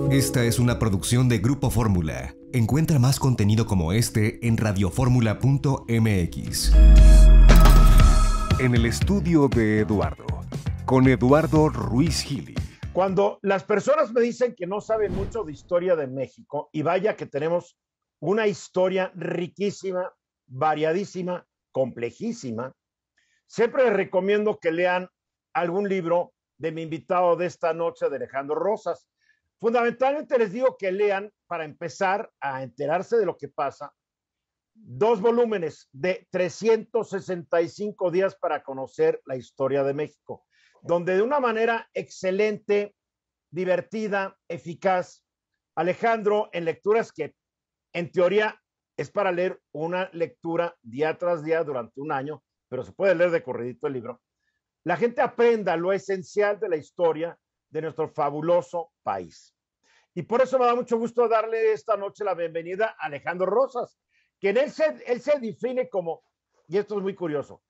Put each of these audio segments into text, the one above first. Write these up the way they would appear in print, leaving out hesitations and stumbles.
Esta es una producción de Grupo Fórmula. Encuentra más contenido como este en radioformula.mx. En el estudio de Eduardo, con Eduardo Ruiz Gili. Cuando las personas me dicen que no saben mucho de historia de México, y vaya que tenemos una historia riquísima, variadísima, complejísima, siempre les recomiendo que lean algún libro de mi invitado de esta noche, de Alejandro Rosas. Fundamentalmente les digo que lean, para empezar a enterarse de lo que pasa, 2 volúmenes de 365 días para conocer la historia de México, donde de una manera excelente, divertida, eficaz, Alejandro, en lecturas que en teoría es para leer una lectura día tras día durante un año, pero se puede leer de corridito el libro, la gente aprenda lo esencial de la historia de nuestro fabuloso país. Y por eso me da mucho gusto darle esta noche la bienvenida a Alejandro Rosas, que él se define como, y esto es muy curioso,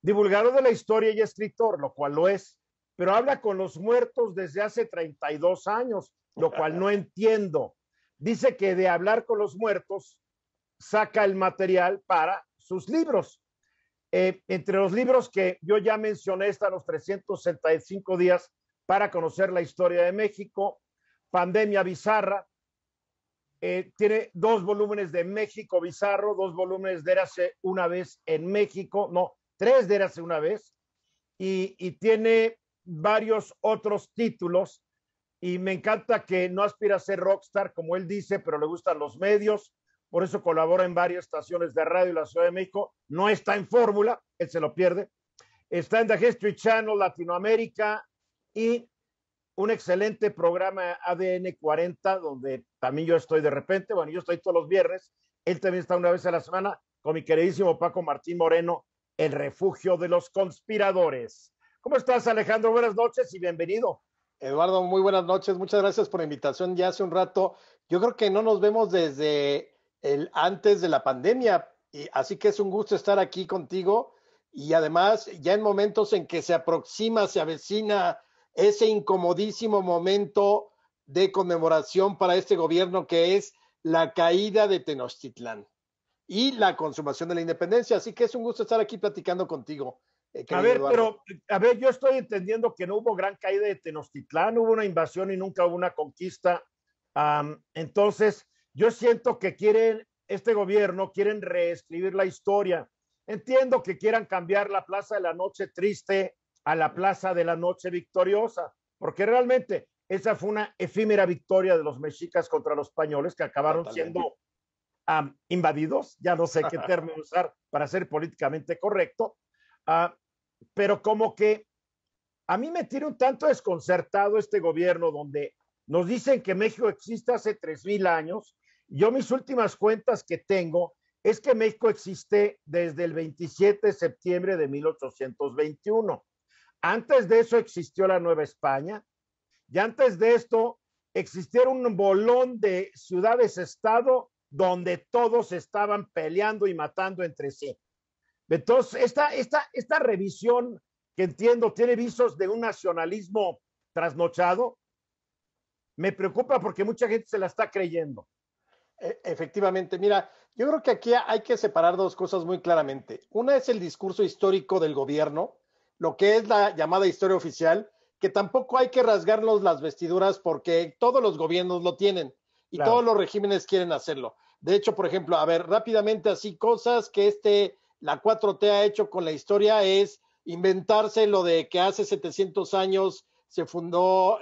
divulgador de la historia y escritor, lo cual lo es, pero habla con los muertos desde hace 32 años, lo cual no entiendo. Dice que de hablar con los muertos saca el material para sus libros. Entre los libros que yo ya mencioné están los 365 días para conocer la historia de México, Pandemia Bizarra, tiene 2 volúmenes de México Bizarro, 2 volúmenes de Érase una vez en México, no, 3 de Érase una vez, y tiene varios otros títulos, y me encanta que no aspira a ser rockstar, como él dice, pero le gustan los medios, por eso colabora en varias estaciones de radio en la Ciudad de México, no está en Fórmula, él se lo pierde, está en The History Channel Latinoamérica, y un excelente programa ADN 40, donde también yo estoy de repente, bueno, yo estoy todos los viernes, él también está una vez a la semana, con mi queridísimo Paco Martín Moreno, el refugio de los conspiradores. ¿Cómo estás, Alejandro? Buenas noches y bienvenido. Eduardo, muy buenas noches, muchas gracias por la invitación. Ya hace un rato, yo creo que no nos vemos desde el antes de la pandemia, y así que es un gusto estar aquí contigo, y además ya en momentos en que se aproxima, se avecina ese incomodísimo momento de conmemoración para este gobierno, que es la caída de Tenochtitlán y la consumación de la independencia. Así que es un gusto estar aquí platicando contigo, querido Eduardo. Yo estoy entendiendo que no hubo gran caída de Tenochtitlán, hubo una invasión y nunca hubo una conquista. Entonces, yo siento que este gobierno quieren reescribir la historia. Entiendo que quieran cambiar la Plaza de la Noche Triste a la Plaza de la Noche Victoriosa, porque realmente esa fue una efímera victoria de los mexicas contra los españoles, que acabaron siendo invadidos, ya no sé qué término usar para ser políticamente correcto, pero como que a mí me tiene un tanto desconcertado este gobierno, donde nos dicen que México existe hace 3,000 años. Yo mis últimas cuentas que tengo es que México existe desde el 27 de septiembre de 1821. Antes de eso existió la Nueva España, y antes de esto existieron un bolón de ciudades-estado donde todos estaban peleando y matando entre sí. Entonces, esta revisión, que entiendo tiene visos de un nacionalismo trasnochado, me preocupa porque mucha gente se la está creyendo. Efectivamente, mira, yo creo que aquí hay que separar 2 cosas muy claramente. Una es el discurso histórico del gobierno, lo que es la llamada historia oficial, que tampoco hay que rasgarnos las vestiduras porque todos los gobiernos lo tienen y Claro. Todos los regímenes quieren hacerlo. De hecho, por ejemplo, a ver, rápidamente así, cosas que la 4T ha hecho con la historia es inventarse lo de que hace 700 años se fundó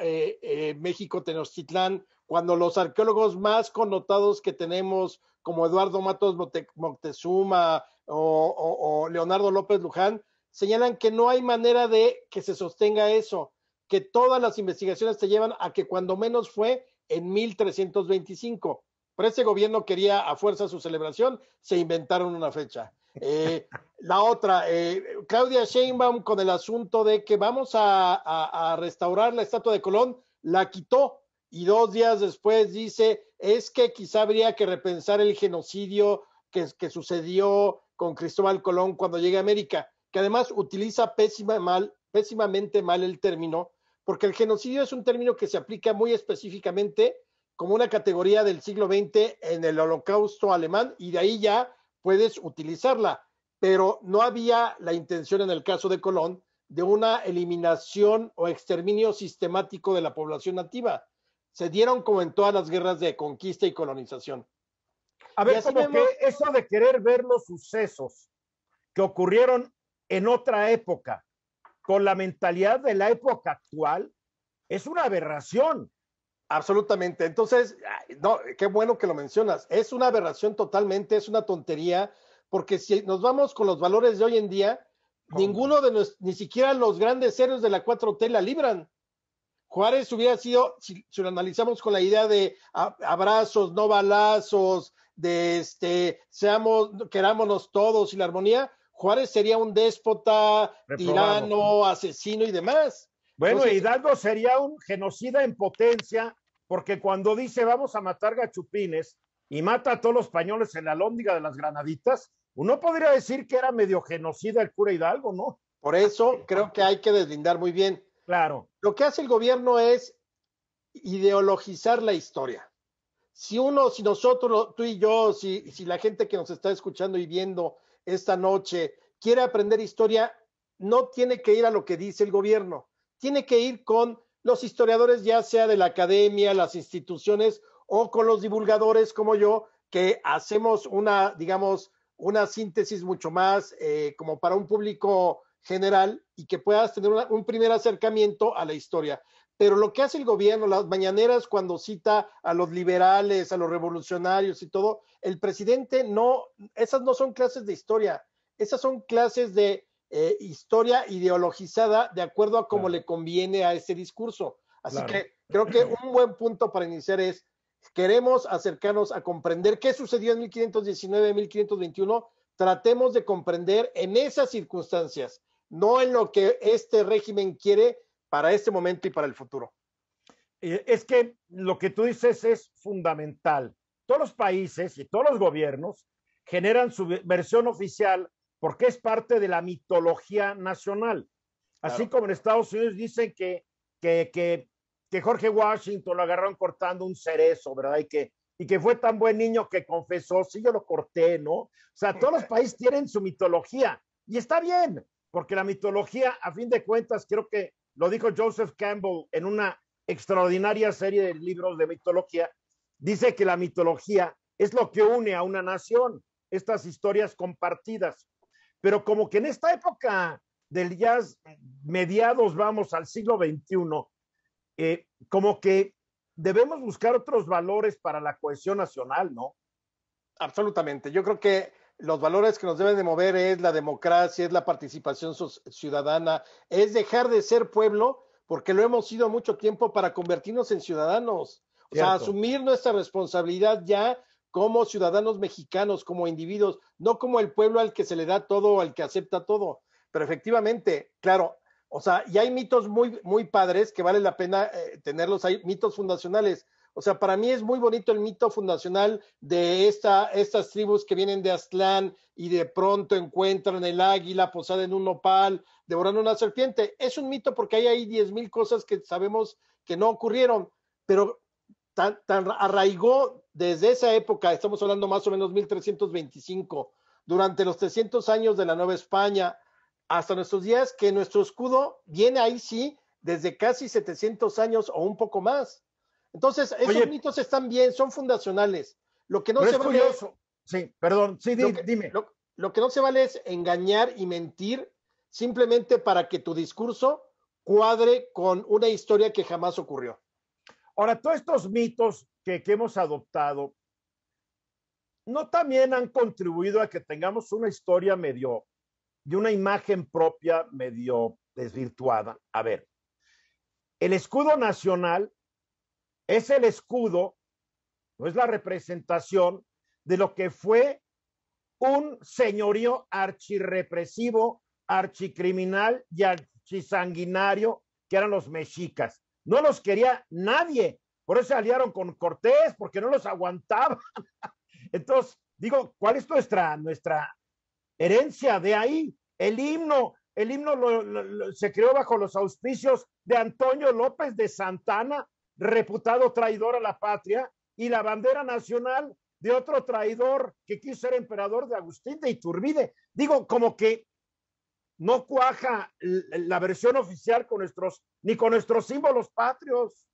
México Tenochtitlán, cuando los arqueólogos más connotados que tenemos, como Eduardo Matos Moctezuma o Leonardo López Luján, señalan que no hay manera de que se sostenga eso, que todas las investigaciones te llevan a que cuando menos fue en 1325. Pero ese gobierno quería a fuerza su celebración, se inventaron una fecha. La otra, Claudia Sheinbaum, con el asunto de que vamos a restaurar la estatua de Colón, la quitó, y 2 días después dice, es que quizá habría que repensar el genocidio que sucedió con Cristóbal Colón cuando llegue a América, que además utiliza pésimamente mal el término, porque el genocidio es un término que se aplica muy específicamente como una categoría del siglo XX en el Holocausto alemán, y de ahí ya puedes utilizarla, pero no había la intención en el caso de Colón de una eliminación o exterminio sistemático de la población nativa. Se dieron como en todas las guerras de conquista y colonización. A ver, como vemos... que eso de querer ver los sucesos que ocurrieron en otra época con la mentalidad de la época actual es una aberración. Absolutamente. Entonces, no, qué bueno que lo mencionas. Es una aberración totalmente, es una tontería, porque si nos vamos con los valores de hoy en día, ninguno de ni siquiera los grandes héroes de la 4T la libran. Juárez hubiera sido, si lo analizamos con la idea de abrazos, no balazos, de querámonos todos y la armonía, Juárez sería un déspota, tirano, asesino y demás. Bueno, entonces, Hidalgo sería un genocida en potencia, porque cuando dice vamos a matar gachupines y mata a todos los españoles en la Alhóndiga de las Granaditas, uno podría decir que era medio genocida el cura Hidalgo, ¿no? Por eso creo que hay que deslindar muy bien. Claro. Lo que hace el gobierno es ideologizar la historia. Si nosotros, tú y yo, si la gente que nos está escuchando y viendo esta noche quiere aprender historia, no tiene que ir a lo que dice el gobierno, tiene que ir con los historiadores, ya sea de la academia, las instituciones, o con los divulgadores como yo, que hacemos una síntesis mucho más como para un público general y que puedas tener un primer acercamiento a la historia. Pero lo que hace el gobierno, las mañaneras cuando cita a los liberales, a los revolucionarios y todo, el presidente esas no son clases de historia, esas son clases de historia ideologizada de acuerdo a cómo le conviene a ese discurso. Así que creo que un buen punto para iniciar es, queremos acercarnos a comprender qué sucedió en 1519, 1521, tratemos de comprender en esas circunstancias, no en lo que este régimen quiere para este momento y para el futuro. Es que lo que tú dices es fundamental. Todos los países y todos los gobiernos generan su versión oficial porque es parte de la mitología nacional. Así como en Estados Unidos dicen que George Washington lo agarraron cortando un cerezo, ¿verdad? Y que fue tan buen niño que confesó, sí, yo lo corté, ¿no? O sea, todos los países tienen su mitología y está bien, porque la mitología, a fin de cuentas, creo que lo dijo Joseph Campbell en una extraordinaria serie de libros de mitología, dice que la mitología es lo que une a una nación, estas historias compartidas. Pero como que en esta época del jazz, mediados, vamos, al siglo XXI, como que debemos buscar otros valores para la cohesión nacional, ¿no? Absolutamente. Yo creo que los valores que nos deben de mover es la democracia, es la participación ciudadana, es dejar de ser pueblo, porque lo hemos sido mucho tiempo, para convertirnos en ciudadanos. O sea, asumir nuestra responsabilidad ya como ciudadanos mexicanos, como individuos, no como el pueblo al que se le da todo, al que acepta todo. Pero efectivamente, claro, o sea, y hay mitos muy, muy padres que vale la pena tenerlos, hay mitos fundacionales. O sea, para mí es muy bonito el mito fundacional de estas tribus que vienen de Aztlán y de pronto encuentran el águila posada en un nopal, devorando una serpiente. Es un mito porque hay ahí 10,000 cosas que sabemos que no ocurrieron, pero tan arraigó desde esa época, estamos hablando más o menos 1325, durante los 300 años de la Nueva España, hasta nuestros días, que nuestro escudo viene ahí sí desde casi 700 años o un poco más. Entonces, esos mitos están bien, son fundacionales. Lo que no se vale, sí, perdón, sí, dime. Lo que no se vale es engañar y mentir simplemente para que tu discurso cuadre con una historia que jamás ocurrió. Ahora, todos estos mitos que hemos adoptado, ¿no también han contribuido a que tengamos una historia medio, de una imagen propia medio desvirtuada? A ver, el escudo nacional es el escudo, no es la representación de lo que fue un señorío archirrepresivo, archicriminal y archisanguinario que eran los mexicas. No los quería nadie, por eso se aliaron con Cortés, porque no los aguantaban. Entonces, digo, ¿cuál es nuestra herencia de ahí? El himno el himno se creó bajo los auspicios de Antonio López de Santana, reputado traidor a la patria, y la bandera nacional de otro traidor que quiso ser emperador, de Agustín de Iturbide. Digo, como que no cuaja la versión oficial con ni con nuestros símbolos patrios.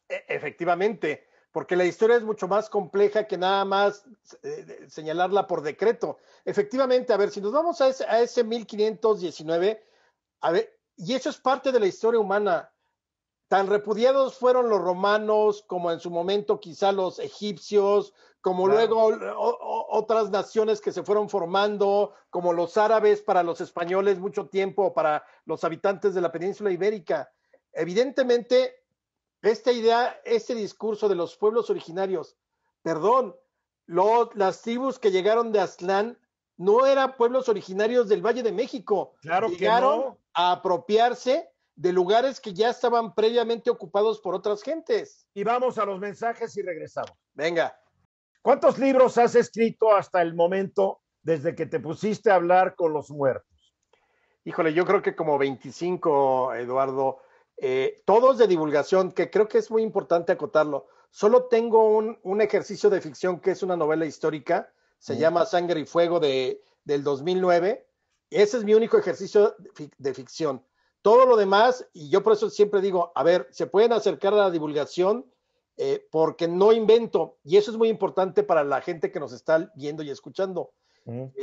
Efectivamente, porque la historia es mucho más compleja que nada más señalarla por decreto. Efectivamente, a ver, si nos vamos a ese 1519, a ver, y eso es parte de la historia humana. Tan repudiados fueron los romanos como en su momento quizá los egipcios, como luego otras naciones que se fueron formando, como los árabes para los españoles mucho tiempo, para los habitantes de la península ibérica. Evidentemente, esta idea, este discurso de los pueblos originarios, perdón, las tribus que llegaron de Aztlán no eran pueblos originarios del Valle de México. Claro llegaron que no. a apropiarse de lugares que ya estaban previamente ocupados por otras gentes. Y vamos a los mensajes y regresamos. Venga. ¿Cuántos libros has escrito hasta el momento desde que te pusiste a hablar con los muertos? Híjole, yo creo que como 25, Eduardo. Todos de divulgación, que creo que es muy importante acotarlo. Solo tengo un ejercicio de ficción que es una novela histórica, se llama Sangre y Fuego del 2009. Ese es mi único ejercicio de ficción. Todo lo demás, y yo por eso siempre digo, a ver, se pueden acercar a la divulgación porque no invento, y eso es muy importante para la gente que nos está viendo y escuchando. En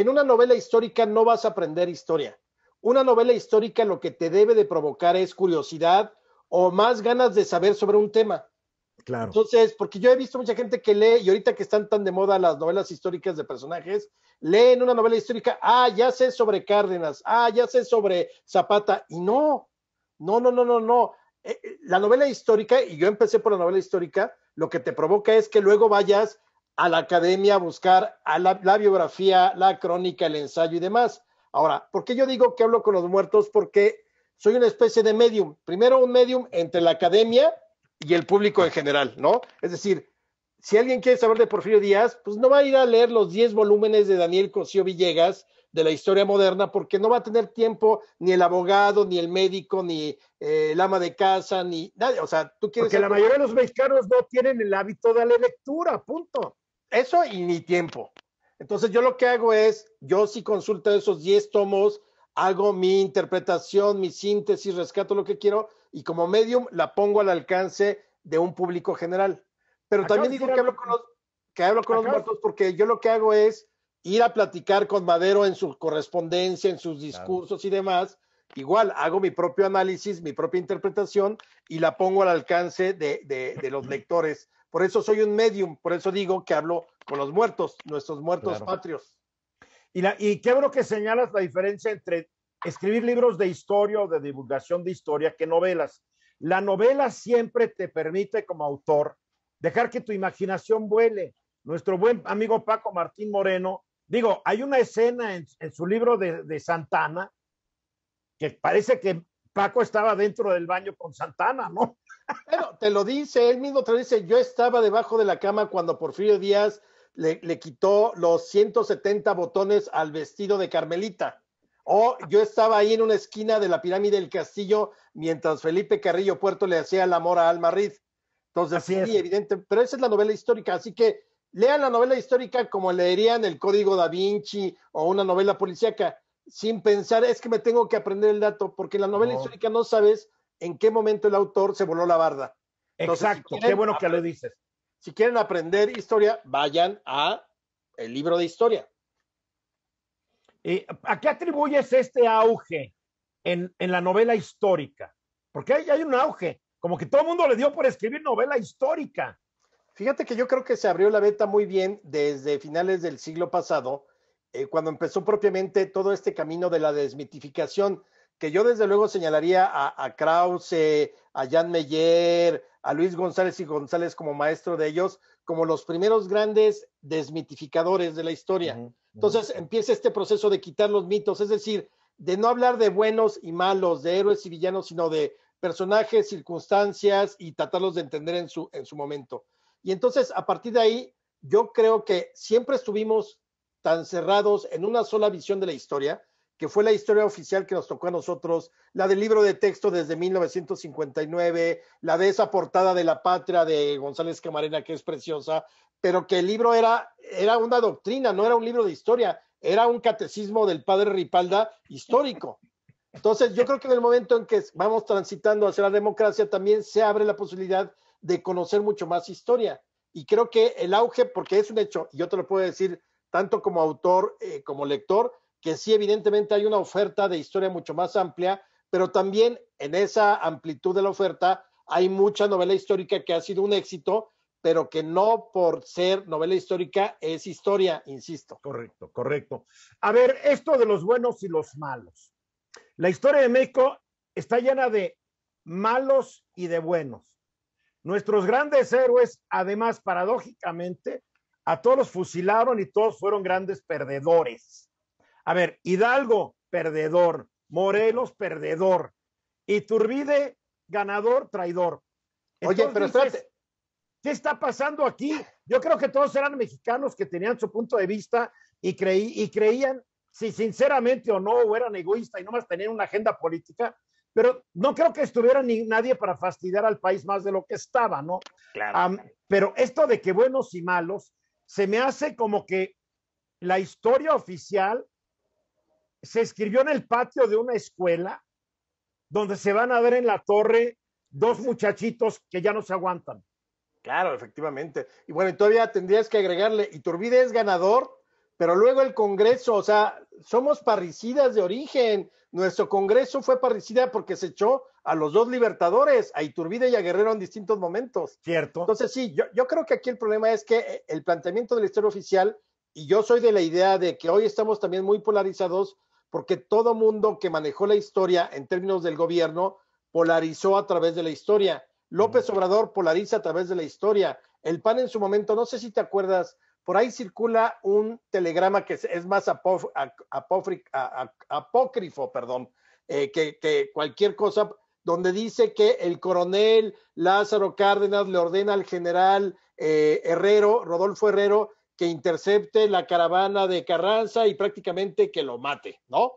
una novela histórica no vas a aprender historia. Una novela histórica lo que te debe de provocar es curiosidad o más ganas de saber sobre un tema. Claro. Entonces, porque yo he visto mucha gente que lee, y ahorita que están tan de moda las novelas históricas de personajes, leen una novela histórica, ya sé sobre Cárdenas, ya sé sobre Zapata, y no. La novela histórica, y yo empecé por la novela histórica, lo que te provoca es que luego vayas a la academia a buscar a la biografía, la crónica, el ensayo y demás. Ahora, ¿por qué yo digo que hablo con los muertos? Porque soy una especie de medium. Primero, un medium entre la academia y el público en general, ¿no? Es decir, si alguien quiere saber de Porfirio Díaz, pues no va a ir a leer los 10 volúmenes de Daniel Cosío Villegas de la historia moderna, porque no va a tener tiempo ni el abogado, ni el médico, ni el ama de casa, ni nadie. O sea, tú quieres... Porque la mayoría de los mexicanos no tienen el hábito de la lectura, punto. Eso y ni tiempo. Entonces yo lo que hago es, yo sí consulto esos 10 tomos, hago mi interpretación, mi síntesis, rescato lo que quiero y como medium la pongo al alcance de un público general. Pero también digo que hablo con los muertos porque yo lo que hago es ir a platicar con Madero en su correspondencia, en sus discursos y demás. Igual hago mi propio análisis, mi propia interpretación y la pongo al alcance de los lectores. Por eso soy un medium, por eso digo que hablo con los muertos, nuestros muertos patrios. Y qué bueno que señalas la diferencia entre escribir libros de historia o de divulgación de historia que novelas. La novela siempre te permite como autor dejar que tu imaginación vuele. Nuestro buen amigo Paco Martín Moreno, digo, hay una escena en su libro de Santana que parece que Paco estaba dentro del baño con Santana, ¿no? Bueno, te lo dice, él mismo te lo dice, yo estaba debajo de la cama cuando Porfirio Díaz le quitó los 170 botones al vestido de Carmelita. O yo estaba ahí en una esquina de la pirámide del Castillo mientras Felipe Carrillo Puerto le hacía el amor a Alma Riz. Entonces, sí, evidente, pero esa es la novela histórica, así que lean la novela histórica como leerían el Código Da Vinci o una novela policíaca, sin pensar, es que me tengo que aprender el dato, porque en la novela histórica no sabes en qué momento el autor se voló la barda. Entonces, exacto, qué bueno que lo dices. Si quieren aprender historia, vayan a el libro de historia. ¿A qué atribuyes este auge en la novela histórica? Porque hay un auge, como que todo el mundo le dio por escribir novela histórica. Fíjate que yo creo que se abrió la veta muy bien desde finales del siglo pasado, cuando empezó propiamente todo este camino de la desmitificación, que yo desde luego señalaría a Krause, a Jan Meyer, a Luis González y González como maestro de ellos, como los primeros grandes desmitificadores de la historia. Entonces empieza este proceso de quitar los mitos, es decir, de no hablar de buenos y malos, de héroes y villanos, sino de personajes, circunstancias y tratarlos de entender en su momento. Y entonces, a partir de ahí, yo creo que siempre estuvimos tan cerrados en una sola visión de la historia, que fue la historia oficial que nos tocó a nosotros, la del libro de texto desde 1959, la de esa portada de La Patria de González Camarena, que es preciosa, pero que el libro era una doctrina, no era un libro de historia, era un catecismo del padre Ripalda histórico. Entonces, yo creo que en el momento en que vamos transitando hacia la democracia, también se abre la posibilidad de conocer mucho más historia. Y creo que el auge, porque es un hecho, y yo te lo puedo decir tanto como autor como lector, que sí, evidentemente hay una oferta de historia mucho más amplia, pero también en esa amplitud de la oferta hay mucha novela histórica que ha sido un éxito, pero que no por ser novela histórica es historia, insisto. Correcto, correcto. A ver, esto de los buenos y los malos. La historia de México está llena de malos y de buenos. Nuestros grandes héroes, además, paradójicamente, a todos los fusilaron y todos fueron grandes perdedores. A ver, Hidalgo, perdedor. Morelos, perdedor. Iturbide, ganador, traidor. Entonces, oye, pero espérate. ¿Qué está pasando aquí? Yo creo que todos eran mexicanos que tenían su punto de vista y creían, si sinceramente o no, o eran egoístas y nomás tenían una agenda política, pero no creo que estuviera ni nadie para fastidiar al país más de lo que estaba, ¿no? Claro. Pero esto de que buenos y malos, se me hace como que la historia oficial se escribió en el patio de una escuela donde se van a ver en la torre dos muchachitos que ya no se aguantan. Claro, efectivamente. Y bueno, todavía tendrías que agregarle, Iturbide es ganador, pero luego el Congreso, o sea, somos parricidas de origen. Nuestro Congreso fue parricida porque se echó a los dos libertadores, a Iturbide y a Guerrero en distintos momentos. Cierto. Entonces, sí, yo creo que aquí el problema es que el planteamiento de la historia oficial, y yo soy de la idea de que hoy estamos también muy polarizados, porque todo mundo que manejó la historia en términos del gobierno polarizó a través de la historia. López Obrador polariza a través de la historia. El PAN en su momento, no sé si te acuerdas, por ahí circula un telegrama que es más apócrifo, que cualquier cosa, donde dice que el coronel Lázaro Cárdenas le ordena al general Rodolfo Herrero, que intercepte la caravana de Carranza y prácticamente que lo mate, ¿no?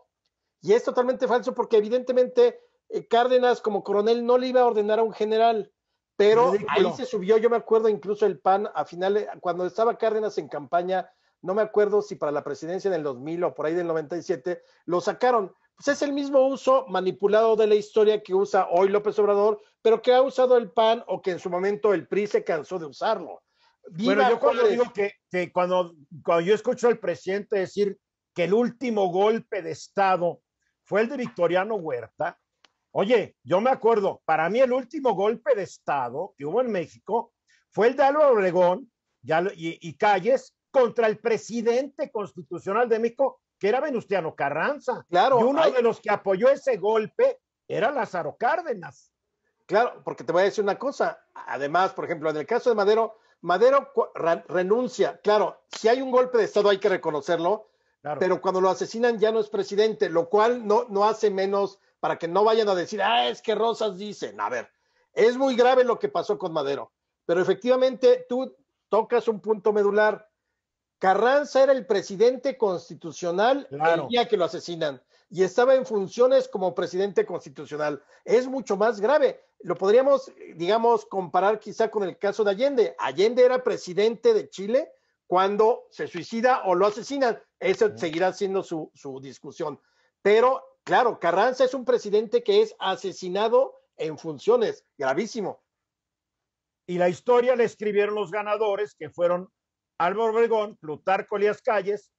Y es totalmente falso porque evidentemente Cárdenas como coronel no le iba a ordenar a un general, pero ahí se subió, yo me acuerdo incluso el PAN a finales, cuando estaba Cárdenas en campaña, no me acuerdo si para la presidencia en el 2000 o por ahí del 97, lo sacaron. Pues es el mismo uso manipulado de la historia que usa hoy López Obrador, pero que ha usado el PAN o que en su momento el PRI se cansó de usarlo. Viva bueno, yo cuando digo que cuando yo escucho al presidente decir que el último golpe de Estado fue el de Victoriano Huerta, oye, yo me acuerdo, para mí el último golpe de Estado que hubo en México fue el de Álvaro Obregón y Calles contra el presidente constitucional de México, que era Venustiano Carranza. Claro, y uno de los que apoyó ese golpe era Lázaro Cárdenas. Claro, porque te voy a decir una cosa, además, por ejemplo, en el caso de Madero renuncia. Claro, si hay un golpe de Estado hay que reconocerlo, claro, pero cuando lo asesinan ya no es presidente, lo cual no hace menos para que no vayan a decir, es que Rosas dicen. A ver, es muy grave lo que pasó con Madero, pero efectivamente tú tocas un punto medular. Carranza era el presidente constitucional el día que lo asesinan y estaba en funciones como presidente constitucional. Es mucho más grave. Lo podríamos, digamos, comparar quizá con el caso de Allende. Allende era presidente de Chile cuando se suicida o lo asesinan. Eso seguirá siendo su discusión. Pero, claro, Carranza es un presidente que es asesinado en funciones. Gravísimo. Y la historia la escribieron los ganadores, que fueron Álvaro Obregón, Plutarco Elías Calles.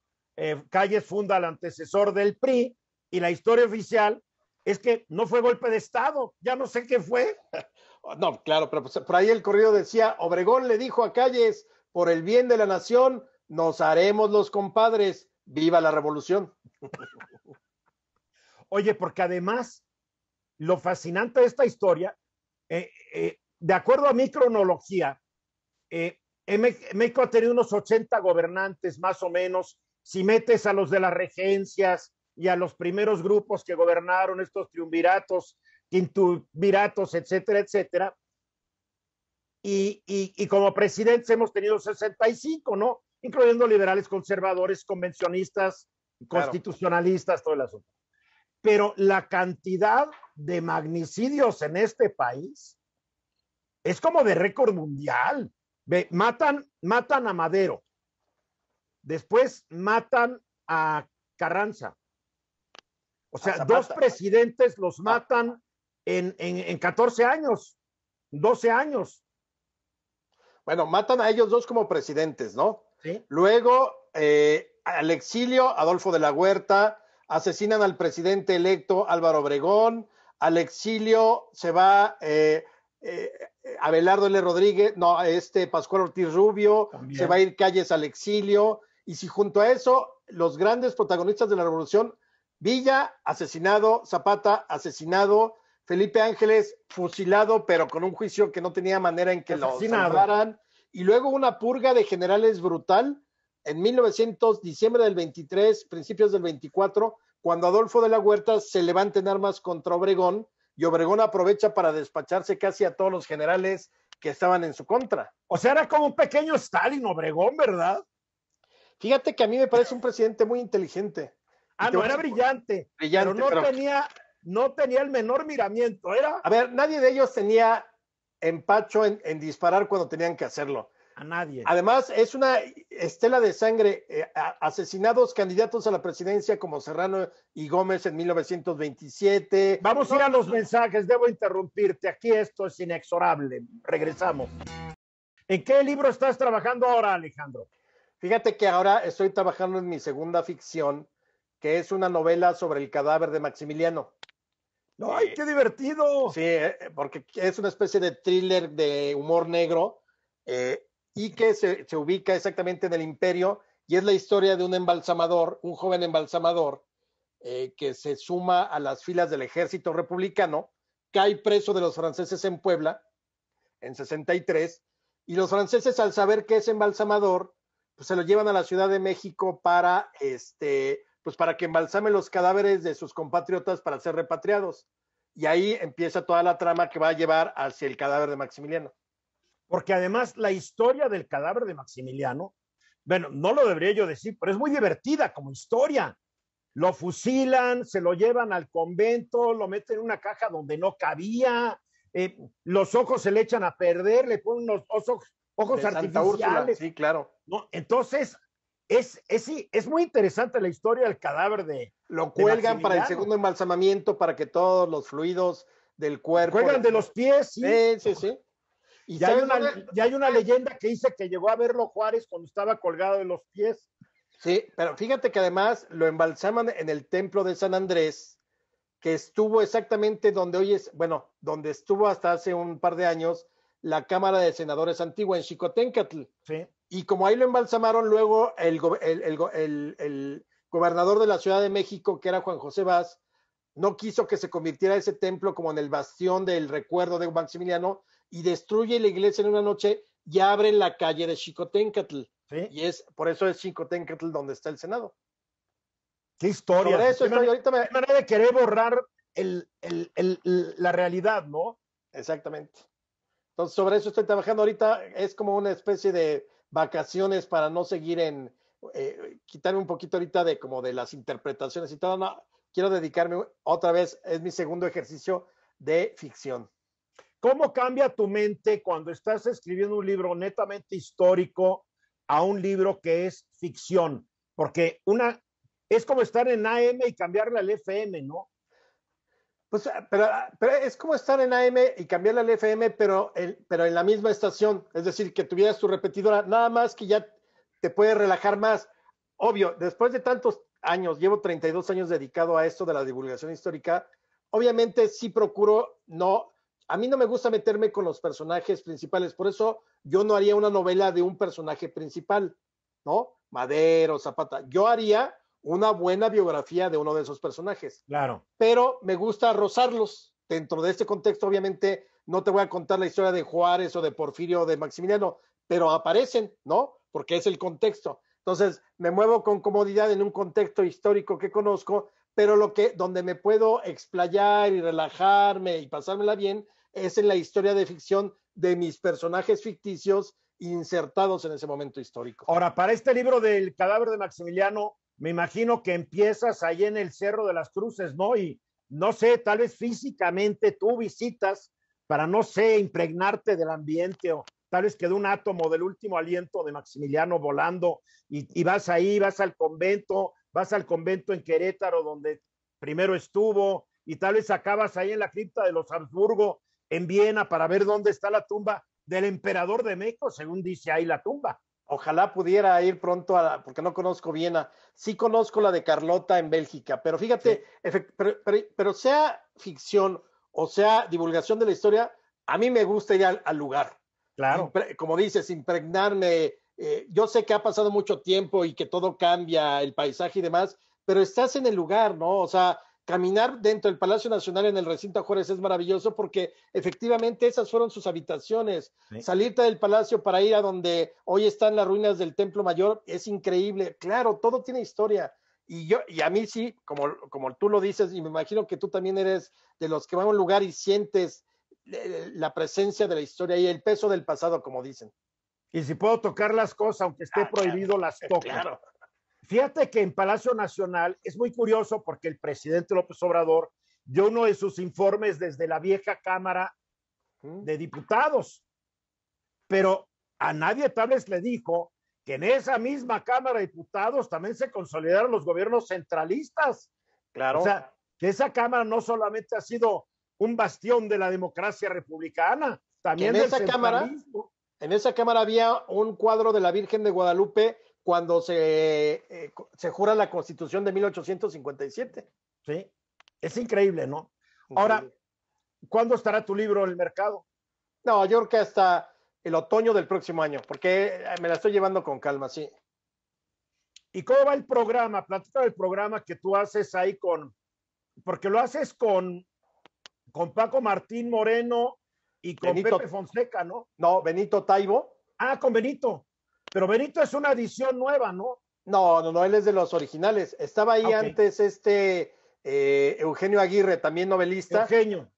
Calles funda el antecesor del PRI, y la historia oficial es que no fue golpe de Estado, ya no sé qué fue. No, claro, pero pues, por ahí el corrido decía, Obregón le dijo a Calles, por el bien de la nación, nos haremos los compadres, viva la revolución. Oye, porque además, lo fascinante de esta historia, de acuerdo a mi cronología, México ha tenido unos 80 gobernantes más o menos, si metes a los de las regencias y a los primeros grupos que gobernaron, estos triunviratos, quintuviratos, etcétera, etcétera. Y como presidentes hemos tenido 65, ¿no? incluyendo liberales, conservadores, convencionistas, constitucionalistas, todo el asunto. Pero la cantidad de magnicidios en este país es como de récord mundial. Ve, matan a Madero, después matan a Carranza. O sea, dos presidentes los matan en 14 años, 12 años. Bueno, matan a ellos dos como presidentes, ¿no? Sí. Luego, al exilio, Adolfo de la Huerta, asesinan al presidente electo Álvaro Obregón, al exilio se va Abelardo L. Rodríguez, no, Pascual Ortiz Rubio, también. Se va a ir Calles al exilio, y si junto a eso, los grandes protagonistas de la revolución, Villa, asesinado, Zapata, asesinado, Felipe Ángeles, fusilado, pero con un juicio que no tenía manera en que lo salvaran, y luego una purga de generales brutal, en 1900, diciembre del 23, principios del 24, cuando Adolfo de la Huerta se levanta en armas contra Obregón, y Obregón aprovecha para despacharse casi a todos los generales que estaban en su contra. O sea, era como un pequeño Stalin, Obregón, ¿verdad? Fíjate que a mí me parece un presidente muy inteligente. No, era brillante, pero no tenía el menor miramiento. A ver, nadie de ellos tenía empacho en disparar cuando tenían que hacerlo. A nadie. Además, es una estela de sangre. Asesinados candidatos a la presidencia como Serrano y Gómez en 1927. Vamos a ir a los mensajes, debo interrumpirte. Aquí esto es inexorable. Regresamos. ¿En qué libro estás trabajando ahora, Alejandro? Fíjate que ahora estoy trabajando en mi segunda ficción, que es una novela sobre el cadáver de Maximiliano. ¡Ay, qué divertido! Sí, porque es una especie de thriller de humor negro y que se ubica exactamente en el Imperio, y es la historia de un embalsamador, un joven embalsamador, que se suma a las filas del ejército republicano, cae preso de los franceses en Puebla, en 63, y los franceses, al saber que es embalsamador, pues se lo llevan a la Ciudad de México para pues para que embalsamen los cadáveres de sus compatriotas para ser repatriados. Y ahí empieza toda la trama que va a llevar hacia el cadáver de Maximiliano. Porque además la historia del cadáver de Maximiliano, bueno, no lo debería yo decir, pero es muy divertida como historia. Lo fusilan, se lo llevan al convento, lo meten en una caja donde no cabía, los ojos se le echan a perder, le ponen unos ojos artificiales. Úrsula, sí, claro. ¿No? Entonces, es muy interesante la historia del cadáver de Lo cuelgan para el segundo embalsamamiento para que todos los fluidos del cuerpo... Cuelgan de los pies, sí. Sí. Y ya hay una leyenda que dice que llegó a verlo Juárez cuando estaba colgado de los pies. Sí, pero fíjate que además lo embalsaman en el templo de San Andrés, que estuvo exactamente donde hoy es, bueno, donde estuvo hasta hace un par de años la Cámara de Senadores antigua en Xicoténcatl. Sí. Y como ahí lo embalsamaron, luego el gobernador de la Ciudad de México, que era Juan José Vaz, no quiso que se convirtiera ese templo como en el bastión del recuerdo de Maximiliano, y destruye la iglesia en una noche y abre la calle de Xicoténcatl. ¿Sí? Y por eso es Xicoténcatl donde está el Senado. Qué historia. Por eso ahorita me manera de querer borrar la realidad, ¿no? Exactamente. Entonces, sobre eso estoy trabajando ahorita. Es como una especie de vacaciones para no seguir quitarme un poquito ahorita de las interpretaciones y todo. No, quiero dedicarme otra vez, es mi segundo ejercicio de ficción. ¿Cómo cambia tu mente cuando estás escribiendo un libro netamente histórico a un libro que es ficción? Porque es como estar en AM y cambiarle al FM, ¿no? Pues, pero es como estar en AM y cambiarle al FM, pero en la misma estación. Es decir, que tuvieras tu repetidora, nada más que ya te puedes relajar más. Obvio, después de tantos años, llevo 32 años dedicado a esto de la divulgación histórica, obviamente sí procuro a mí no me gusta meterme con los personajes principales, por eso yo no haría una novela de un personaje principal, ¿no? Madero, Zapata. Yo haría una buena biografía de uno de esos personajes. Claro. Pero me gusta rozarlos. Dentro de este contexto, obviamente, no te voy a contar la historia de Juárez o de Porfirio o de Maximiliano, pero aparecen, ¿no? Porque es el contexto. Entonces, me muevo con comodidad en un contexto histórico que conozco, pero donde me puedo explayar y relajarme y pasármela bien es en la historia de ficción de mis personajes ficticios insertados en ese momento histórico. Ahora, para este libro del cadáver de Maximiliano, me imagino que empiezas ahí en el Cerro de las Cruces, ¿no? Y no sé, tal vez físicamente tú visitas para, no sé, impregnarte del ambiente o tal vez quedó un átomo del último aliento de Maximiliano volando y vas ahí, vas al convento en Querétaro donde primero estuvo y tal vez acabas ahí en la cripta de los Habsburgo en Viena para ver dónde está la tumba del emperador de México, según dice ahí la tumba. Ojalá pudiera ir pronto porque no conozco Viena. Sí conozco la de Carlota en Bélgica, pero fíjate, sí. pero sea ficción o sea divulgación de la historia, a mí me gusta ir al lugar. Claro. Como dices, impregnarme. Yo sé que ha pasado mucho tiempo y que todo cambia, el paisaje y demás, pero estás en el lugar, ¿no? O sea, caminar dentro del Palacio Nacional en el recinto Juárez es maravilloso porque efectivamente esas fueron sus habitaciones. Sí. Salirte del palacio para ir a donde hoy están las ruinas del Templo Mayor es increíble. Claro, todo tiene historia. Y a mí sí, como tú lo dices, y me imagino que tú también eres de los que van a un lugar y sientes la presencia de la historia y el peso del pasado, como dicen. Y si puedo tocar las cosas, aunque esté prohibido, las toco. Claro. Fíjate que en Palacio Nacional es muy curioso porque el presidente López Obrador dio uno de sus informes desde la vieja Cámara de Diputados, pero a nadie tal vez le dijo que en esa misma Cámara de Diputados también se consolidaron los gobiernos centralistas. Claro. O sea, que esa Cámara no solamente ha sido un bastión de la democracia republicana, también del centralismo. En esa Cámara había un cuadro de la Virgen de Guadalupe cuando se jura la Constitución de 1857. Sí, es increíble, ¿no? Increíble. Ahora, ¿cuándo estará tu libro en el mercado? No, yo creo que hasta el otoño del próximo año, porque me la estoy llevando con calma, sí. ¿Y cómo va el programa? Platica del programa que tú haces ahí porque lo haces con Paco Martín Moreno y con Benito, Pepe Fonseca, ¿no? No, Benito Taibo. Ah, con Benito. Pero Benito es una edición nueva, ¿no? No, él es de los originales. Estaba ahí antes Eugenio Aguirre, también novelista.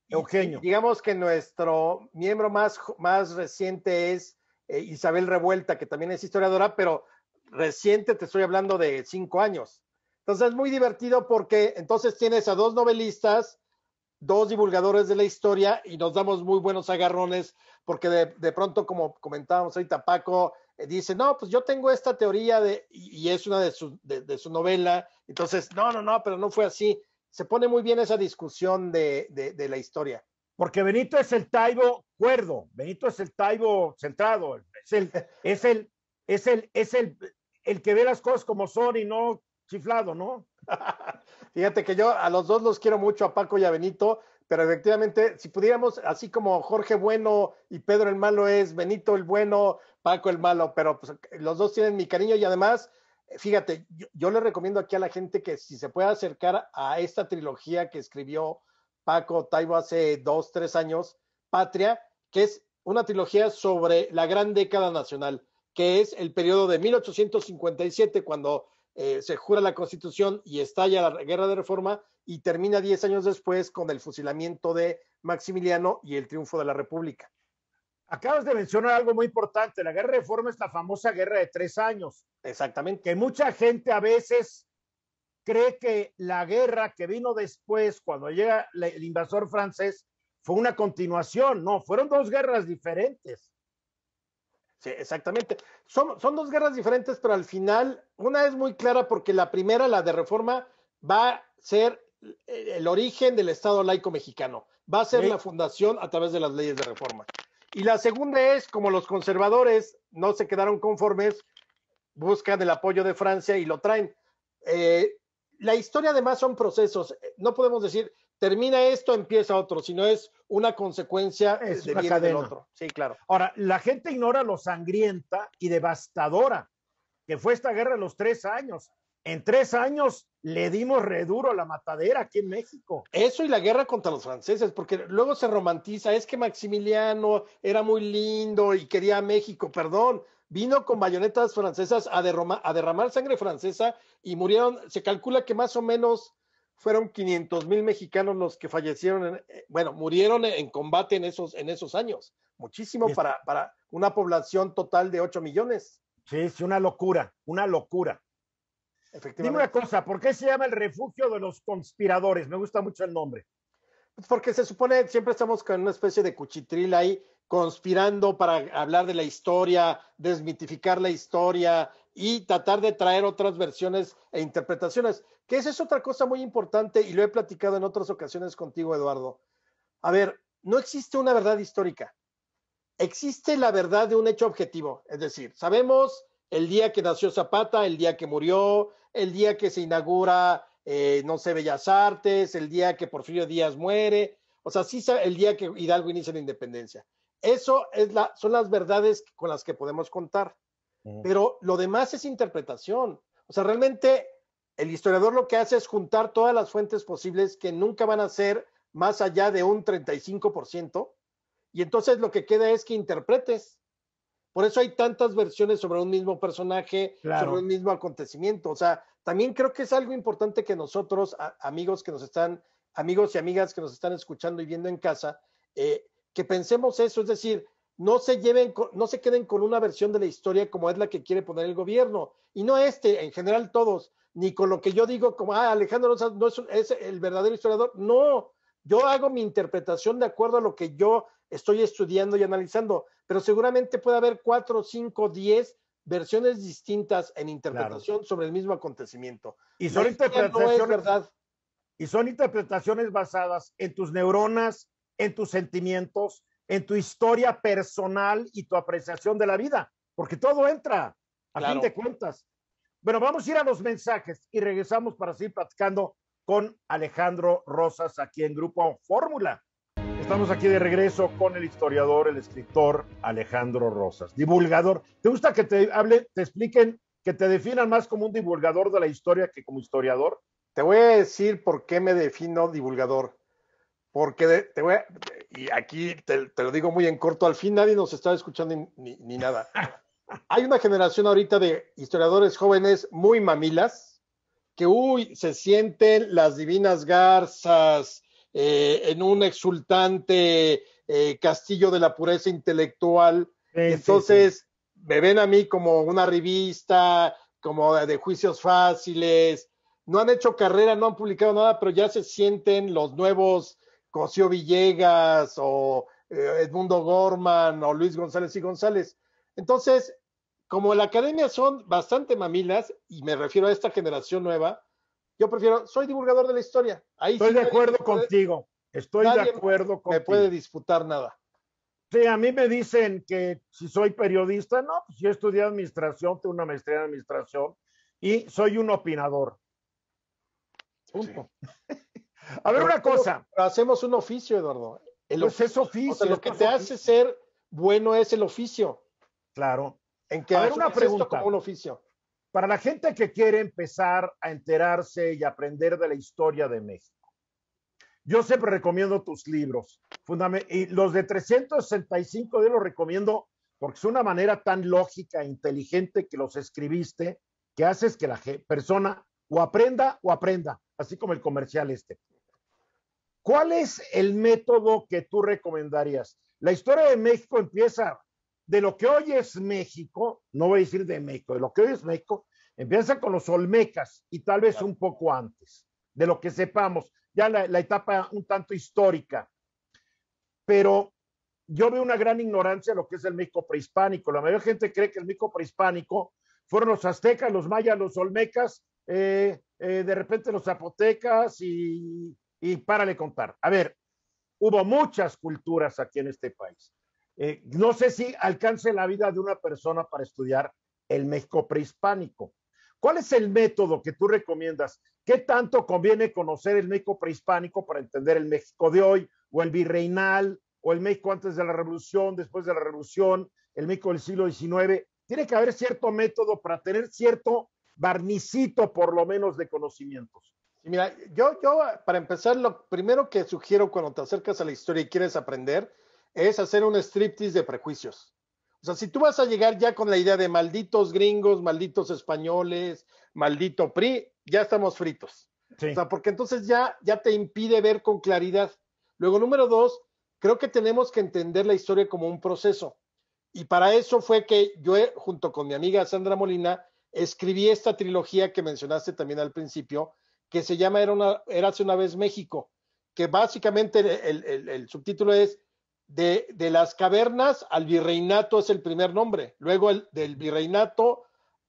Eugenio. Digamos que nuestro miembro más reciente es Isabel Revuelta, que también es historiadora, pero reciente, te estoy hablando de 5 años. Entonces es muy divertido porque entonces tienes a 2 novelistas, 2 divulgadores de la historia y nos damos muy buenos agarrones porque de pronto, como comentábamos ahorita, Paco dice, no, pues yo tengo esta teoría y es una de su novela, entonces, no, pero no fue así. Se pone muy bien esa discusión de la historia. Porque Benito es el Taibo cuerdo, Benito es el Taibo centrado, es el que ve las cosas como son y no chiflado, ¿no? Fíjate que yo a los dos los quiero mucho, a Paco y a Benito, pero efectivamente, si pudiéramos, así como Jorge Bueno y Pedro el Malo es Benito el Bueno, Paco el Malo, pero pues, los dos tienen mi cariño y además, fíjate, yo le recomiendo aquí a la gente que si se puede acercar a esta trilogía que escribió Paco Taibo hace 2-3 años, Patria, que es una trilogía sobre la gran década nacional, que es el periodo de 1857, cuando se jura la Constitución y estalla la Guerra de Reforma y termina 10 años después con el fusilamiento de Maximiliano y el triunfo de la República. Acabas de mencionar algo muy importante. La Guerra de Reforma es la famosa Guerra de 3 años. Exactamente. Que mucha gente a veces cree que la guerra que vino después, cuando llega el invasor francés, fue una continuación. No, fueron 2 guerras diferentes. Sí, exactamente. Son 2 guerras diferentes, pero al final una es muy clara porque la primera, la de Reforma, va a ser el origen del Estado laico mexicano. Va a ser la fundación a través de las leyes de reforma. Y la segunda es, como los conservadores no se quedaron conformes, buscan el apoyo de Francia y lo traen. La historia además son procesos. No podemos decir, termina esto, empieza otro, sino es una consecuencia de viene del otro. Sí, claro. Ahora, la gente ignora lo sangrienta y devastadora que fue esta guerra de los 3 años. En 3 años le dimos reduro a la matadera aquí en México. Eso y la guerra contra los franceses, porque luego se romantiza, es que Maximiliano era muy lindo y quería a México, perdón, vino con bayonetas francesas a derramar sangre francesa y murieron, se calcula que más o menos fueron 500,000 mexicanos los que fallecieron, murieron en combate en esos años. Muchísimo para una población total de 8 millones. Sí, sí, una locura, una locura. Efectivamente. Dime una cosa, ¿por qué se llama el refugio de los conspiradores? Me gusta mucho el nombre. Pues porque se supone, siempre estamos con una especie de cuchitril ahí, conspirando para hablar de la historia, desmitificar la historia y tratar de traer otras versiones e interpretaciones, que esa es otra cosa muy importante y lo he platicado en otras ocasiones contigo, Eduardo. A ver, no existe una verdad histórica, existe la verdad de un hecho objetivo, es decir, sabemos el día que nació Zapata, el día que murió, el día que se inaugura, no sé, Bellas Artes, el día que Porfirio Díaz muere, o sea, sí el día que Hidalgo inicia la independencia. Eso son las verdades con las que podemos contar. Pero lo demás es interpretación. O sea, realmente el historiador lo que hace es juntar todas las fuentes posibles que nunca van a ser más allá de un 35%, y entonces lo que queda es que interpretes. Por eso hay tantas versiones sobre un mismo personaje, claro, sobre un mismo acontecimiento. O sea, también creo que es algo importante que nosotros, amigos y amigas que nos están escuchando y viendo en casa, que pensemos eso, es decir, no se queden con una versión de la historia como es la que quiere poner el gobierno, y no en general todos, ni con lo que yo digo como, Alejandro Rosas no es el verdadero historiador. No, yo hago mi interpretación de acuerdo a lo que yo estoy estudiando y analizando, pero seguramente puede haber 4, 5, 10 versiones distintas en interpretación sobre el mismo acontecimiento. Y son interpretaciones, no es verdad. Y son interpretaciones basadas en tus neuronas, en tus sentimientos, en tu historia personal y tu apreciación de la vida, porque todo entra a fin de cuentas. Bueno, vamos a ir a los mensajes y regresamos para seguir platicando con Alejandro Rosas aquí en Grupo Fórmula. Estamos aquí de regreso con el historiador, el escritor Alejandro Rosas, divulgador. ¿Te gusta que te expliquen, que te definan más como un divulgador de la historia que como historiador? Te voy a decir por qué me defino divulgador. Porque y aquí te lo digo muy en corto, al fin nadie nos está escuchando ni nada. Hay una generación ahorita de historiadores jóvenes muy mamilas, que se sienten las divinas garzas en un exultante castillo de la pureza intelectual. Sí, entonces me ven a mí como una revista, como de juicios fáciles, no han hecho carrera, no han publicado nada, pero ya se sienten los nuevos Cosío Villegas o Edmundo Gorman o Luis González y González. Entonces, como la academia son bastante mamilas, y me refiero a esta generación nueva, yo soy divulgador de la historia. Ahí estoy de acuerdo contigo. Estoy de acuerdo contigo. Me puede disputar nada. Sí, a mí me dicen que si soy periodista, no, pues yo estudié administración, tengo una maestría en administración y soy un opinador. Punto. Sí. A ver, una cosa. Pero hacemos un oficio, Eduardo. Pues es oficio. O sea, lo que te hace ser bueno es el oficio. Claro. En que hacer una pregunta como un oficio. Para la gente que quiere empezar a enterarse y aprender de la historia de México, yo siempre recomiendo tus libros. Y los de 365 yo los recomiendo porque es una manera tan lógica e inteligente que los escribiste, que haces que la persona o aprenda, así como el comercial este. ¿Cuál es el método que tú recomendarías? La historia de México empieza de lo que hoy es México, no voy a decir de México, de lo que hoy es México, empieza con los olmecas y tal vez un poco antes, de lo que sepamos, ya la etapa un tanto histórica. Pero yo veo una gran ignorancia de lo que es el México prehispánico. La mayoría de gente cree que el México prehispánico fueron los aztecas, los mayas, los olmecas, de repente los zapotecas y párale contar. A ver, hubo muchas culturas aquí en este país. No sé si alcance la vida de una persona para estudiar el México prehispánico. ¿Cuál es el método que tú recomiendas? ¿Qué tanto conviene conocer el México prehispánico para entender el México de hoy, o el virreinal, o el México antes de la Revolución, después de la Revolución, el México del siglo XIX? Tiene que haber cierto método para tener cierto barnicito, por lo menos, de conocimientos. Mira, yo para empezar, lo primero que sugiero cuando te acercas a la historia y quieres aprender es hacer un striptease de prejuicios. O sea, si tú vas a llegar ya con la idea de malditos gringos, malditos españoles, maldito PRI, ya estamos fritos. Sí. O sea, porque entonces ya te impide ver con claridad. Luego, número dos, creo que tenemos que entender la historia como un proceso. Y para eso fue que yo, junto con mi amiga Sandra Molina, escribí esta trilogía que mencionaste también al principio, que se llama Érase una vez México, que básicamente el subtítulo es de las cavernas al virreinato es el primer nombre, luego del virreinato,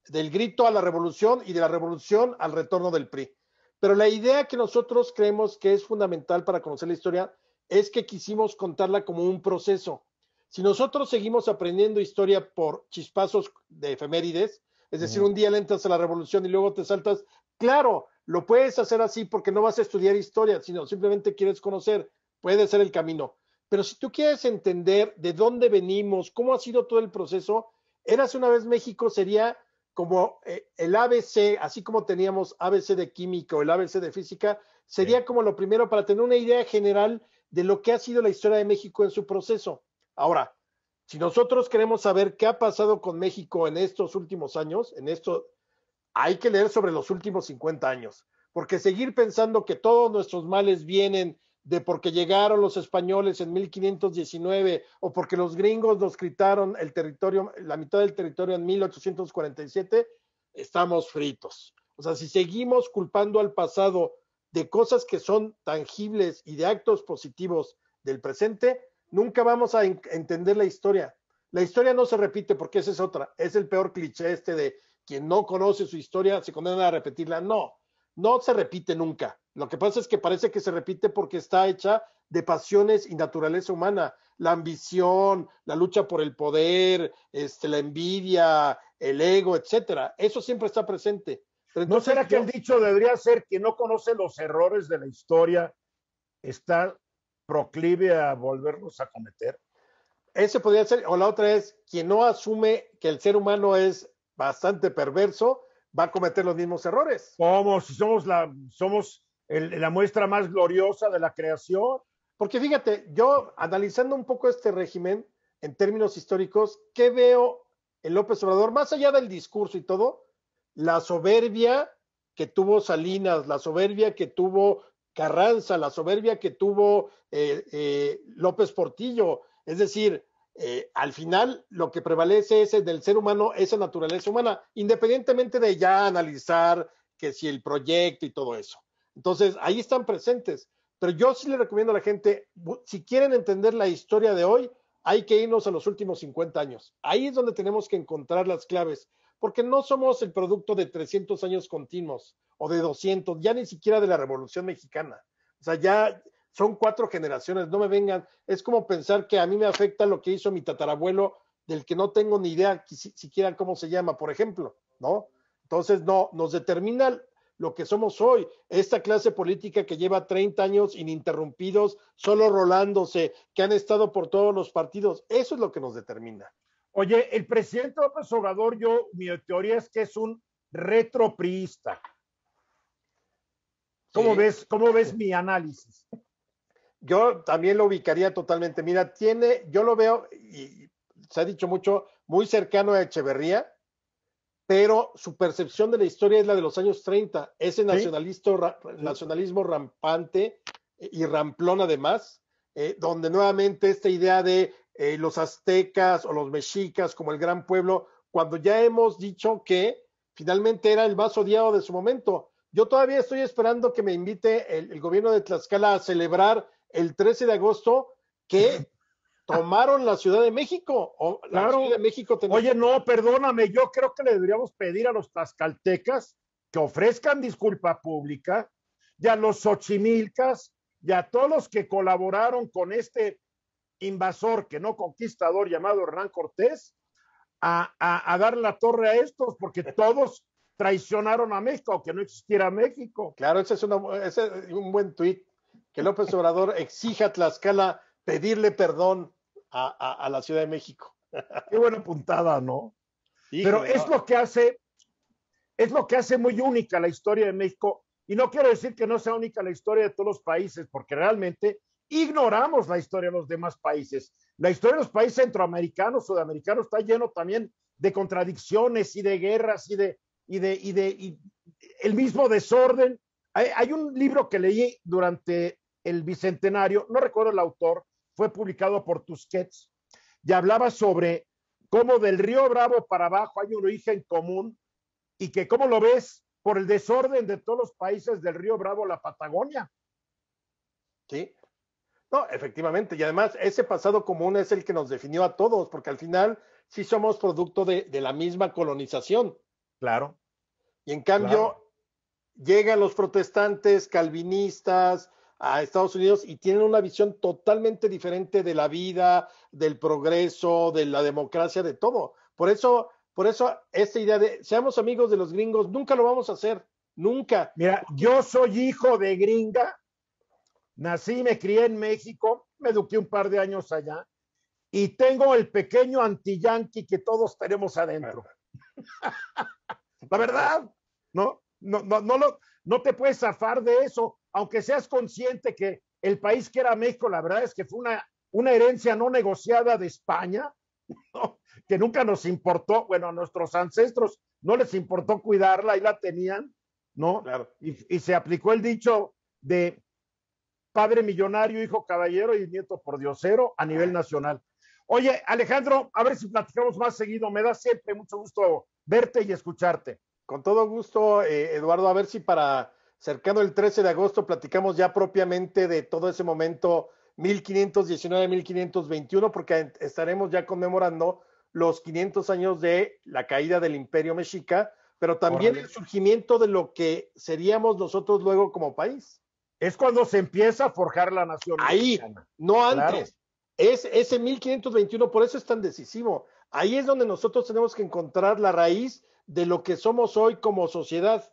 del grito a la revolución y de la revolución al retorno del PRI. Pero la idea que nosotros creemos que es fundamental para conocer la historia es que quisimos contarla como un proceso. Si nosotros seguimos aprendiendo historia por chispazos de efemérides, es decir, un día le entras a la revolución y luego te saltas, claro, lo puedes hacer así porque no vas a estudiar historia, sino simplemente quieres conocer, puede ser el camino. Pero si tú quieres entender de dónde venimos, cómo ha sido todo el proceso, Érase una vez México sería como el ABC, así como teníamos ABC de química o el ABC de física, sería como lo primero para tener una idea general de lo que ha sido la historia de México en su proceso. Ahora, si nosotros queremos saber qué ha pasado con México en estos últimos años, hay que leer sobre los últimos 50 años, porque seguir pensando que todos nuestros males vienen de porque llegaron los españoles en 1519 o porque los gringos nos quitaron el territorio, la mitad del territorio en 1847, estamos fritos. O sea, si seguimos culpando al pasado de cosas que son tangibles y de actos positivos del presente, nunca vamos a entender la historia. La historia no se repite porque esa es otra. Es el peor cliché de quien no conoce su historia se condena a repetirla. No se repite nunca. Lo que pasa es que parece que se repite porque está hecha de pasiones y naturaleza humana. La ambición, la lucha por el poder, la envidia, el ego, etcétera. Eso siempre está presente. Pero entonces, ¿no será que el dicho debería ser quien no conoce los errores de la historia está proclive a volverlos a cometer? Ese podría ser, o la otra es, quien no asume que el ser humano es bastante perverso, va a cometer los mismos errores. ¿Cómo? Si somos la muestra más gloriosa de la creación. Porque fíjate, yo analizando un poco este régimen en términos históricos, ¿qué veo en López Obrador? Más allá del discurso y todo, la soberbia que tuvo Salinas, la soberbia que tuvo Carranza, la soberbia que tuvo López Portillo. Es decir, al final lo que prevalece es del ser humano, esa naturaleza humana, independientemente de ya analizar que si el proyecto y todo eso. Entonces, ahí están presentes. Pero yo sí le recomiendo a la gente, si quieren entender la historia de hoy, hay que irnos a los últimos 50 años. Ahí es donde tenemos que encontrar las claves, porque no somos el producto de 300 años continuos o de 200, ya ni siquiera de la Revolución Mexicana. O sea, ya son 4 generaciones, no me vengan. Es como pensar que a mí me afecta lo que hizo mi tatarabuelo, del que no tengo ni idea siquiera cómo se llama, por ejemplo, ¿no? Entonces, no, nos determina lo que somos hoy, esta clase política que lleva 30 años ininterrumpidos, solo rolándose, que han estado por todos los partidos, eso es lo que nos determina. Oye, el presidente López Obrador, mi teoría es que es un retropriista. ¿Cómo ves mi análisis? Yo también lo ubicaría totalmente. Mira, yo lo veo, y se ha dicho mucho, muy cercano a Echeverría, pero su percepción de la historia es la de los años 30, ese nacionalismo rampante y ramplón además, donde nuevamente esta idea de los aztecas o los mexicas como el gran pueblo, cuando ya hemos dicho que finalmente era el más odiado de su momento. Yo todavía estoy esperando que me invite el gobierno de Tlaxcala a celebrar el 13 de agosto que tomaron la Ciudad de México. Claro. La Ciudad de México Oye, no, perdóname, yo creo que le deberíamos pedir a los tlaxcaltecas que ofrezcan disculpa pública, y a los xochimilcas, y a todos los que colaboraron con este invasor, que no conquistador, llamado Hernán Cortés, a dar la torre a estos, porque todos traicionaron a México, que no existiera México. Claro, ese es un buen tuit, que López Obrador exija a Tlaxcala pedirle perdón a la Ciudad de México. Qué buena puntada, ¿no? Pero es lo que hace muy única la historia de México, y no quiero decir que no sea única la historia de todos los países, porque realmente ignoramos la historia de los demás países. La historia de los países centroamericanos, sudamericanos, está lleno también de contradicciones y de guerras y el mismo desorden Hay un libro que leí durante el Bicentenario, no recuerdo el autor, fue publicado por Tusquets, y hablaba sobre cómo del río Bravo para abajo hay un origen común y que cómo lo ves por el desorden de todos los países del río Bravo a la Patagonia. Sí, no, efectivamente, y además ese pasado común es el que nos definió a todos, porque al final sí somos producto de la misma colonización. Claro. Y en cambio, Claro. llegan los protestantes calvinistas a Estados Unidos y tienen una visión totalmente diferente de la vida, del progreso, de la democracia, de todo. Por eso esta idea de seamos amigos de los gringos, nunca lo vamos a hacer, nunca. Mira, yo soy hijo de gringa, nací, me crié en México, me eduqué un par de años allá y tengo el pequeño anti-yanqui que todos tenemos adentro. La verdad, no te puedes zafar de eso, aunque seas consciente que el país que era México, la verdad es que fue una herencia no negociada de España, ¿no? Que nunca nos importó, bueno, a nuestros ancestros no les importó cuidarla, ahí la tenían, ¿no? Claro. Y se aplicó el dicho de padre millonario, hijo caballero y nieto pordiosero a nivel nacional. Oye, Alejandro, a ver si platicamos más seguido. Me da siempre mucho gusto verte y escucharte. Con todo gusto, Eduardo, a ver si para cercano el 13 de agosto platicamos ya propiamente de todo ese momento 1519-1521, porque estaremos ya conmemorando los 500 años de la caída del Imperio Mexica, pero también el surgimiento de lo que seríamos nosotros luego como país. Es cuando se empieza a forjar la nación ahí, mexicana. No antes. Claro. Es ese 1521, por eso es tan decisivo. Ahí es donde nosotros tenemos que encontrar la raíz de lo que somos hoy como sociedad.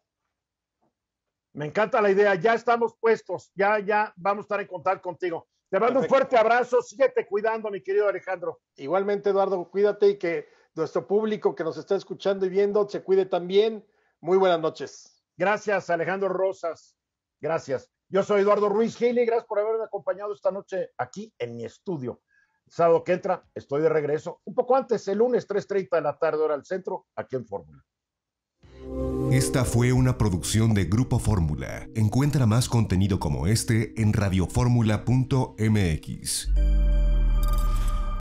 Me encanta la idea, ya estamos puestos, ya vamos a estar en contacto contigo. Te mando un fuerte abrazo, síguete cuidando, mi querido Alejandro. Igualmente, Eduardo, cuídate y que nuestro público que nos está escuchando y viendo se cuide también. Muy buenas noches. Gracias, Alejandro Rosas. Gracias. Yo soy Eduardo Ruiz Gil y gracias por haberme acompañado esta noche aquí en mi estudio. El sábado que entra estoy de regreso, un poco antes, el lunes 3:30 de la tarde, hora del centro, aquí en Fórmula. Esta fue una producción de Grupo Fórmula. Encuentra más contenido como este en radioformula.mx.